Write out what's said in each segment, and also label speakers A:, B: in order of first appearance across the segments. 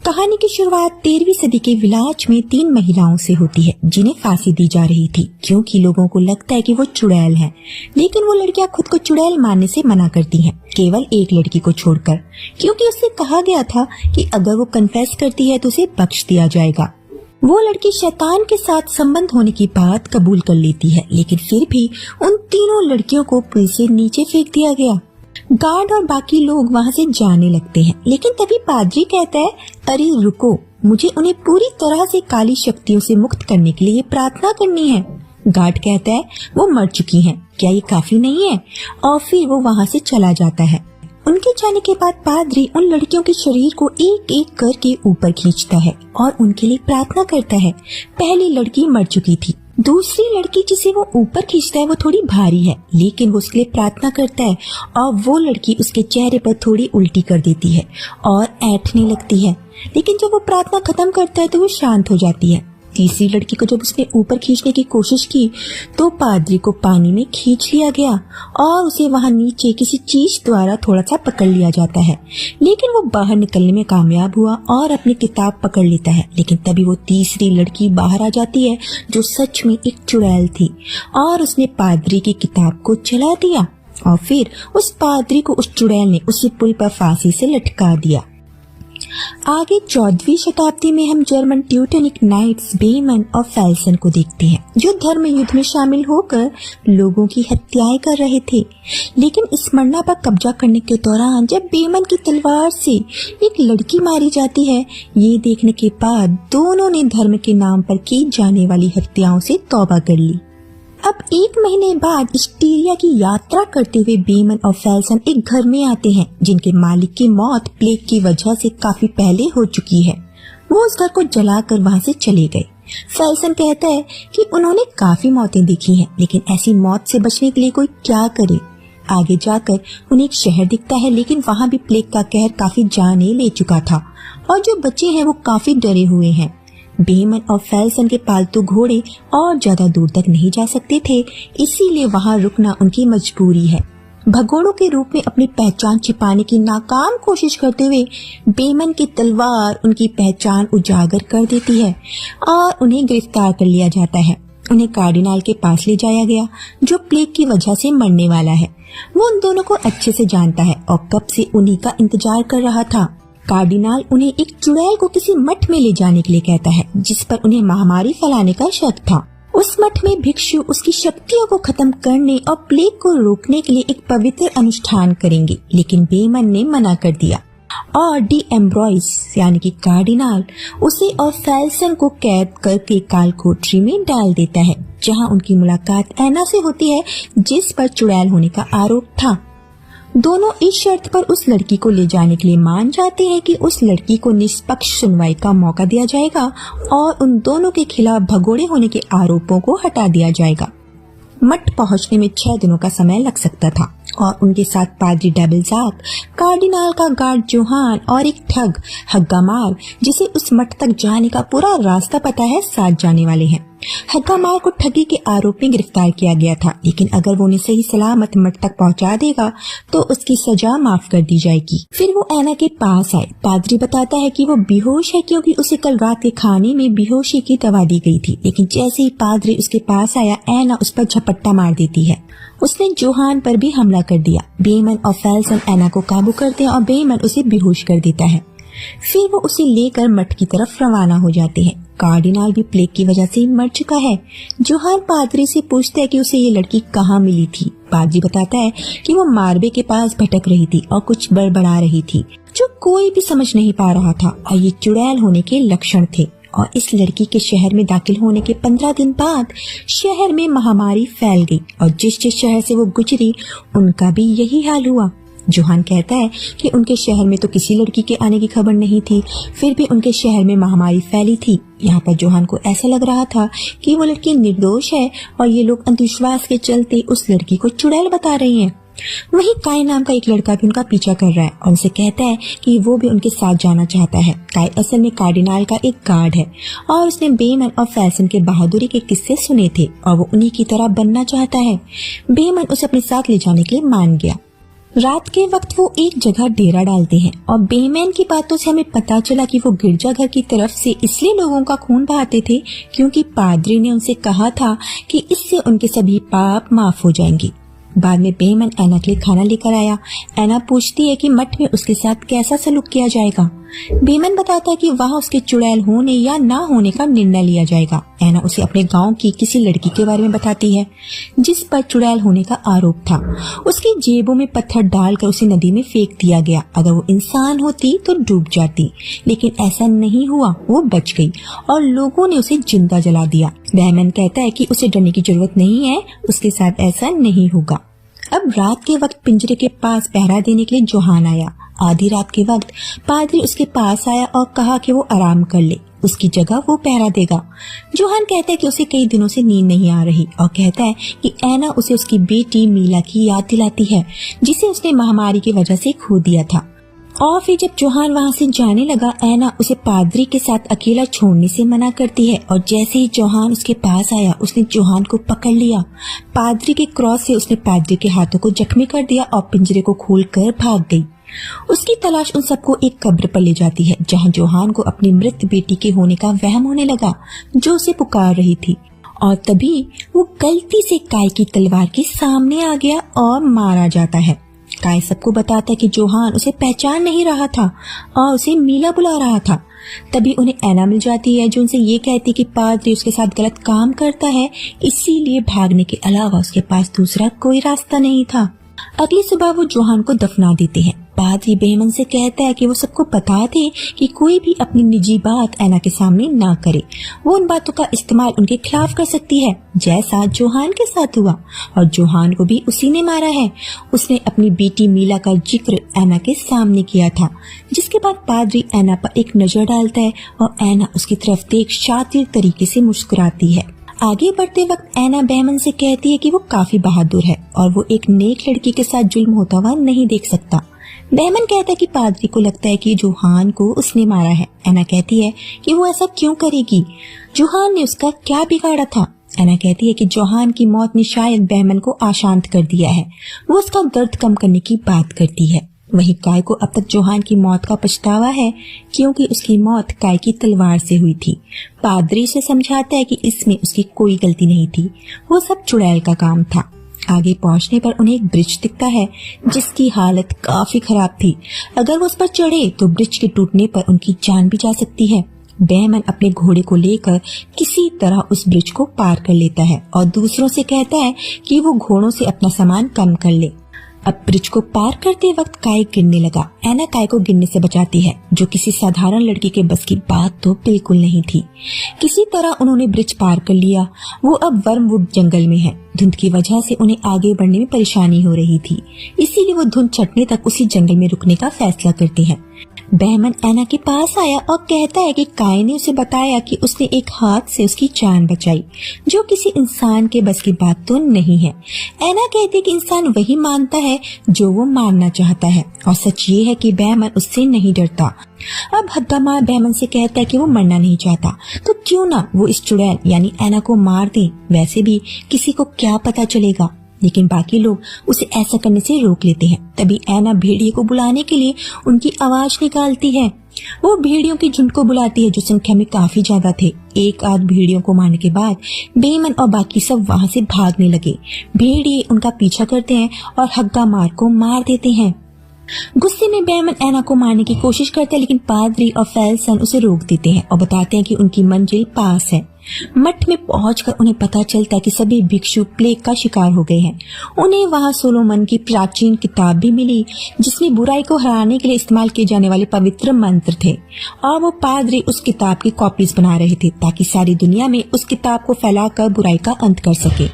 A: कहानी की शुरुआत 13वीं सदी के विलाज में 3 महिलाओं से होती है जिन्हें फांसी दी जा रही थी क्योंकि लोगों को लगता है कि वो चुड़ैल हैं। लेकिन वो लड़कियां खुद को चुड़ैल मानने से मना करती हैं, केवल एक लड़की को छोड़कर, क्योंकि उससे कहा गया था कि अगर वो कन्फेस करती है तो उसे बख्श दिया जाएगा। वो लड़की शैतान के साथ संबंध होने की बात कबूल कर लेती है, लेकिन फिर भी उन तीनों लड़कियों को पुल से नीचे फेंक दिया गया। गार्ड और बाकी लोग वहाँ से जाने लगते हैं, लेकिन तभी पादरी कहता है, अरे रुको, मुझे उन्हें पूरी तरह से काली शक्तियों से मुक्त करने के लिए प्रार्थना करनी है। गार्ड कहता है वो मर चुकी हैं, क्या ये काफी नहीं है? और फिर वो वहाँ से चला जाता है। उनके जाने के बाद पादरी उन लड़कियों के शरीर को एक एक करके ऊपर खींचता है और उनके लिए प्रार्थना करता है। पहली लड़की मर चुकी थी, दूसरी लड़की जिसे वो ऊपर खींचता है वो थोड़ी भारी है, लेकिन वो उसके लिए प्रार्थना करता है और वो लड़की उसके चेहरे पर थोड़ी उल्टी कर देती है और ऐंठने लगती है, लेकिन जब वो प्रार्थना खत्म करता है तो वो शांत हो जाती है। तीसरी लड़की को जब उसने ऊपर खींचने की कोशिश की तो पादरी को पानी में खींच लिया गया और उसे वहां नीचे किसी चीज द्वारा थोड़ा सा पकड़ लिया जाता है, लेकिन वो बाहर निकलने में कामयाब हुआ और अपनी किताब पकड़ लेता है। लेकिन तभी वो तीसरी लड़की बाहर आ जाती है जो सच में एक चुड़ैल थी और उसने पादरी की किताब को जला दिया और फिर उस पादरी को उस चुड़ैल ने उसी पुल पर फांसी से लटका दिया। आगे 14वीं शताब्दी में हम जर्मन ट्यूटनिक नाइट्स बेमन और फेल्सन को देखते हैं जो धर्म युद्ध में शामिल होकर लोगों की हत्याएं कर रहे थे। लेकिन स्मरणा पर कब्जा करने के दौरान जब बेमन की तलवार से एक लड़की मारी जाती है, ये देखने के बाद दोनों ने धर्म के नाम पर की जाने वाली हत्याओं से तौबा कर ली। अब 1 महीने बाद स्टीरिया की यात्रा करते हुए बेमन और फेल्सन एक घर में आते हैं जिनके मालिक की मौत प्लेग की वजह से काफी पहले हो चुकी है। वो उस घर को जलाकर वहाँ से चले गए। फेल्सन कहता है कि उन्होंने काफी मौतें देखी हैं, लेकिन ऐसी मौत से बचने के लिए कोई क्या करे। आगे जाकर उन्हें एक शहर दिखता है, लेकिन वहाँ भी प्लेग का कहर काफी जाने ले चुका था और जो बच्चे हैं वो काफी डरे हुए हैं। बेमन और फेल्सन के पालतू घोड़े और ज्यादा दूर तक नहीं जा सकते थे, इसीलिए वहां रुकना उनकी मजबूरी है। भगोड़ों के रूप में अपनी पहचान छिपाने की नाकाम कोशिश करते हुए बेमन की तलवार उनकी पहचान उजागर कर देती है और उन्हें गिरफ्तार कर लिया जाता है। उन्हें कार्डिनल के पास ले जाया गया जो प्लेग की वजह से मरने वाला है। वो उन दोनों को अच्छे से जानता है और कब से उन्हीं का इंतजार कर रहा था। कार्डिनल उन्हें एक चुड़ैल को किसी मठ में ले जाने के लिए कहता है जिस पर उन्हें महामारी फैलाने का शक था। उस मठ में भिक्षु उसकी शक्तियों को खत्म करने और प्लेग को रोकने के लिए एक पवित्र अनुष्ठान करेंगे, लेकिन बेमन ने मना कर दिया और डी एम्ब्रॉइस यानी कि कार्डिनल उसे और फेल्सन को कैद करके काल कोठरी में डाल देता है जहां उनकी मुलाकात ऐना से होती है जिस पर चुड़ैल होने का आरोप था। दोनों इस शर्त पर उस लड़की को ले जाने के लिए मान जाते हैं कि उस लड़की को निष्पक्ष सुनवाई का मौका दिया जाएगा और उन दोनों के खिलाफ भगोड़े होने के आरोपों को हटा दिया जाएगा। मठ पहुंचने में 6 दिनों का समय लग सकता था और उनके साथ पादरी डेबिलजाक, कार्डिनल का गार्ड जोहान और एक ठग हग्गामार जिसे उस मठ तक जाने का पूरा रास्ता पता है, साथ जाने वाले हैं। हग्गामार को ठगी के आरोप में गिरफ्तार किया गया था, लेकिन अगर वो उन्हें सही सलामत मठ तक पहुंचा देगा तो उसकी सजा माफ कर दी जाएगी। फिर वो ऐना के पास आए। पादरी बताता है कि वो बेहोश है क्योंकि उसे कल रात के खाने में बेहोशी की दवा दी गई थी, लेकिन जैसे ही पादरी उसके पास आया ऐना उस पर झपट्टा मार देती है। उसने जोहान पर भी हमला कर दिया। बेमन और फेल्सन ऐना को काबू करते हैं और बेमन उसे बेहोश कर देता है। फिर वो उसे लेकर मठ की तरफ रवाना हो जाते हैं। कार्डिनल भी प्लेग की वजह से मर चुका है। जोहान पादरी से पूछता है कि उसे ये लड़की कहाँ मिली थी। पादरी बताता है कि वो मार्बे के पास भटक रही थी और कुछ बड़बड़ा रही थी जो कोई भी समझ नहीं पा रहा था और ये चुड़ैल होने के लक्षण थे। और इस लड़की के शहर में दाखिल होने के 15 दिन बाद शहर में महामारी फैल गई और जिस जिस शहर से वो गुजरी उनका भी यही हाल हुआ। जोहान कहता है कि उनके शहर में तो किसी लड़की के आने की खबर नहीं थी, फिर भी उनके शहर में महामारी फैली थी। यहाँ पर जोहान को ऐसा लग रहा था कि वो लड़की निर्दोष है और ये लोग अंधविश्वास के चलते उस लड़की को चुड़ैल बता रही हैं। वहीं काय नाम का एक लड़का भी उनका पीछा कर रहा है और उनसे कहता है कि वो भी उनके साथ जाना चाहता है। काय असल में कार्डिनल का एक गार्ड है और उसने बेमन और फेल्सन के बहादुरी के किस्से सुने थे और वो उन्हीं की तरह बनना चाहता है। बेमन उसे अपने साथ ले जाने के लिए मान गया। रात के वक्त वो एक जगह डेरा डालते हैं और बेमैन की बातों से हमें पता चला कि वो गिरजाघर की तरफ से इसलिए लोगों का खून बहाते थे क्योंकि पादरी ने उनसे कहा था कि इससे उनके सभी पाप माफ हो जाएंगे। बाद में बेमन ऐना के लिए खाना लेकर आया। ऐना पूछती है कि मठ में उसके साथ कैसा सलूक किया जाएगा। बेमन बताता है कि वहाँ उसके चुड़ैल होने या ना होने का निर्णय लिया जाएगा। ऐना उसे अपने गांव की किसी लड़की के बारे में बताती है जिस पर चुड़ैल होने का आरोप था। उसकी जेबों में पत्थर डालकर उसे नदी में फेंक दिया गया। अगर वो इंसान होती तो डूब जाती, लेकिन ऐसा नहीं हुआ, वो बच गई और लोगों ने उसे जिंदा जला दिया। बेमन कहता है कि उसे डरने की जरूरत नहीं है, उसके साथ ऐसा नहीं होगा। अब रात के वक्त पिंजरे के पास पहरा देने के लिए जोहान आया। आधी रात के वक्त पादरी उसके पास आया और कहा कि वो आराम कर ले, उसकी जगह वो पहरा देगा। जोहान कहता है कि उसे कई दिनों से नींद नहीं आ रही और कहता है कि ऐना उसे उसकी बेटी मीला की याद दिलाती है जिसे उसने महामारी की वजह से खो दिया था। और फिर जब जोहान वहाँ से जाने लगा, ऐना उसे पादरी के साथ अकेला छोड़ने से मना करती है और जैसे ही जोहान उसके पास आया उसने जोहान को पकड़ लिया। पादरी के क्रॉस से उसने पादरी के हाथों को जख्मी कर दिया और पिंजरे को खोलकर भाग गई। उसकी तलाश उन सबको एक कब्र पर ले जाती है जहाँ जोहान को अपनी मृत बेटी के होने का वहम होने लगा जो उसे पुकार रही थी। और तभी वो गलती से काय की तलवार के सामने आ गया और मारा जाता है। काय सबको बताता है कि जोहान उसे पहचान नहीं रहा था और उसे मीला बुला रहा था। तभी उन्हें ऐना मिल जाती है जो उनसे ये कहती है कि पादरी उसके साथ गलत काम करता है, इसीलिए भागने के अलावा उसके पास दूसरा कोई रास्ता नहीं था। अगली सुबह वो जोहान को दफना देते हैं। पादरी बेमन से कहता है कि वो सबको बता दे कि कोई भी अपनी निजी बात ऐना के सामने ना करे, वो उन बातों का इस्तेमाल उनके खिलाफ कर सकती है जैसा जोहान के साथ हुआ। और जोहान को भी उसी ने मारा है। उसने अपनी बेटी मीला का जिक्र ऐना के सामने किया था। जिसके बाद पादरी ऐना पर एक नजर डालता है और ऐना उसकी तरफ देख शातिर तरीके से मुस्कुराती है। आगे बढ़ते वक्त ऐना बेमन से कहती है कि वो काफी बहादुर है और वो एक नेक लड़की के साथ जुल्म होता हुआ नहीं देख सकता। बेमन कहता है कि पादरी को लगता है कि जोहान को उसने मारा है। ऐना कहती है कि वो ऐसा क्यों करेगी, जोहान ने उसका क्या बिगाड़ा था। ऐना कहती है कि जोहान की मौत ने शायद बेमन को अशांत कर दिया है, वो उसका दर्द कम करने की बात करती है। वहीं काय को अब तक जोहान की मौत का पछतावा है क्योंकि उसकी मौत काय की तलवार से हुई थी। पादरी से समझाता है कि इसमें उसकी कोई गलती नहीं थी, वो सब चुड़ैल का काम था। आगे पहुंचने पर उन्हें एक ब्रिज दिखता है जिसकी हालत काफी खराब थी। अगर वो उस पर चढ़े तो ब्रिज के टूटने पर उनकी जान भी जा सकती है। बेमन अपने घोड़े को लेकर किसी तरह उस ब्रिज को पार कर लेता है और दूसरों से कहता है कि वो घोड़ों से अपना सामान कम कर ले। अब ब्रिज को पार करते वक्त काय गिरने लगा। ऐना काय को गिरने से बचाती है जो किसी साधारण लड़की के बस की बात तो बिल्कुल नहीं थी। किसी तरह उन्होंने ब्रिज पार कर लिया। वो अब वर्मवुड जंगल में है। धुंध की वजह से उन्हें आगे बढ़ने में परेशानी हो रही थी, इसीलिए वो धुंध छटने तक उसी जंगल में रुकने का फैसला करते हैं। बेमन ऐना के पास आया और कहता है कि काय ने उसे बताया कि उसने एक हाथ से उसकी जान बचाई, जो किसी इंसान के बस की बात तो नहीं है। ऐना कहती है कि इंसान वही मानता है जो वो मानना चाहता है और सच ये है कि बेमन उससे नहीं डरता। अब हग्गामार बेमन से कहता है कि वो मरना नहीं चाहता, तो क्यों ना वो इस चुड़ैल यानी ऐना को मार दे, वैसे भी किसी को क्या पता चलेगा। लेकिन बाकी लोग उसे ऐसा करने से रोक लेते हैं। तभी ऐना भेड़िए को बुलाने के लिए उनकी आवाज निकालती है। वो भेड़ियों की झुंड को बुलाती है जो संख्या में काफी ज्यादा थे। एक आध भेड़ियों को मारने के बाद बेमन और बाकी सब वहाँ से भागने लगे। भेड़िए उनका पीछा करते हैं और हग्गामार को मार देते हैं। गुस्से में बेमन ऐना को मारने की कोशिश करते हैं, लेकिन पादरी और फेल्सन उसे रोक देते हैं और बताते हैं कि उनकी मंजिल पास है। मठ में पहुंचकर उन्हें पता चलता है कि सभी भिक्षु प्लेग का शिकार हो गए हैं। उन्हें वहां सोलोमन की प्राचीन किताब भी मिली जिसमें बुराई को हराने के लिए इस्तेमाल किए जाने वाले पवित्र मंत्र थे और वो पादरी उस किताब की कॉपीज बना रहे थे ताकि सारी दुनिया में उस किताब को फैलाकर बुराई का अंत कर सके।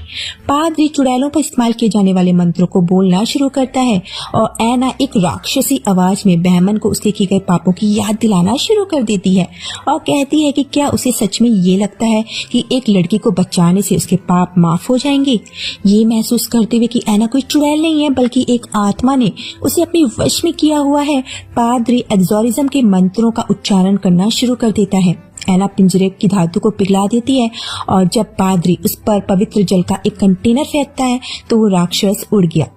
A: पादरी चुड़ैलों पर इस्तेमाल किए जाने वाले मंत्रों को बोलना शुरू करता है और ऐना एक राक्षसी आवाज में बेमन को उसके किए गए पापों की याद दिलाना शुरू कर देती है और कहती है कि क्या उसे सच में ये लगता है कि एक लड़की को बचाने से उसके पाप माफ हो जाएंगे। ये महसूस करते हुए कि ऐना कोई चुड़ैल नहीं है बल्कि एक आत्मा ने उसे अपने वश में किया हुआ है, पादरी एक्सोरिज्म के मंत्रों का उच्चारण करना शुरू कर देता है। ऐना पिंजरे की धातु को पिघला देती है और जब पादरी उस पर पवित्र जल का एक कंटेनर फेंकता है तो वो राक्षस उड़ गया।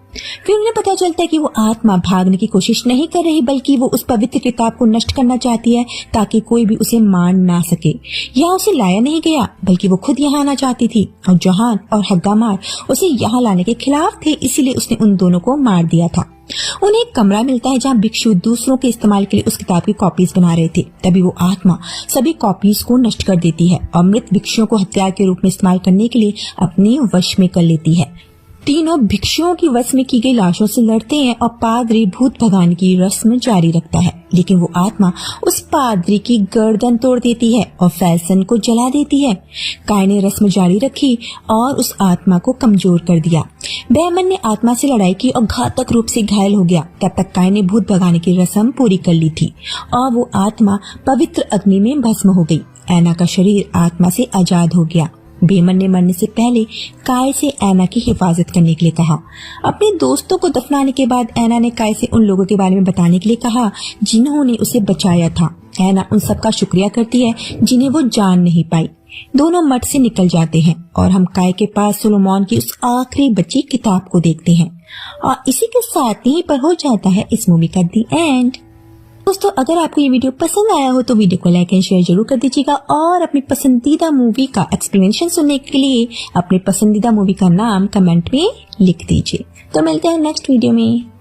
A: फिर उन्हें पता चलता है कि वो आत्मा भागने की कोशिश नहीं कर रही, बल्कि वो उस पवित्र किताब को नष्ट करना चाहती है ताकि कोई भी उसे मार ना सके। यहाँ उसे लाया नहीं गया, बल्कि वो खुद यहाँ आना चाहती थी और जॉन और हग्गामार उसे यहाँ लाने के खिलाफ थे, इसीलिए उसने उन दोनों को मार दिया था। उन्हें एक कमरा मिलता है जहाँ भिक्षु दूसरों के इस्तेमाल के लिए उस किताब की कॉपीज बना रहे थे। तभी वो आत्मा सभी कॉपीज को नष्ट कर देती है और मृत भिक्षुओं को हथियार के रूप में इस्तेमाल करने के लिए अपने वश में कर लेती है। तीनों भिक्षुओं की वश में की गई लाशों से लड़ते हैं और पादरी भूत भगाने की रस्म जारी रखता है, लेकिन वो आत्मा उस पादरी की गर्दन तोड़ देती है और फैसन को जला देती है। काय ने रस्म जारी रखी और उस आत्मा को कमजोर कर दिया। बैमन ने आत्मा से लड़ाई की और घातक रूप से घायल हो गया। तब तक काय ने भूत भगाने की रस्म पूरी कर ली थी और वो आत्मा पवित्र अग्नि में भस्म हो गई। ऐना का शरीर आत्मा से आजाद हो गया। बेमन ने मरने से पहले काय से ऐना की हिफाजत करने के लिए कहा। अपने दोस्तों को दफनाने के बाद ऐना ने काय से उन लोगों के बारे में बताने के लिए कहा जिन्होंने उसे बचाया था। ऐना उन सबका शुक्रिया करती है जिन्हें वो जान नहीं पाई। दोनों मठ से निकल जाते हैं और हम काय के पास सोलोमन की उस आखिरी बची किताब को देखते हैं और इसी के साथ यहीं पर हो जाता है इस मूवी का दी एंड। दोस्तों, अगर आपको ये वीडियो पसंद आया हो तो वीडियो को लाइक एंड शेयर जरूर कर दीजिएगा और अपनी पसंदीदा मूवी का एक्सप्लेनेशन सुनने के लिए अपने पसंदीदा मूवी का नाम कमेंट में लिख दीजिए। तो मिलते हैं नेक्स्ट वीडियो में।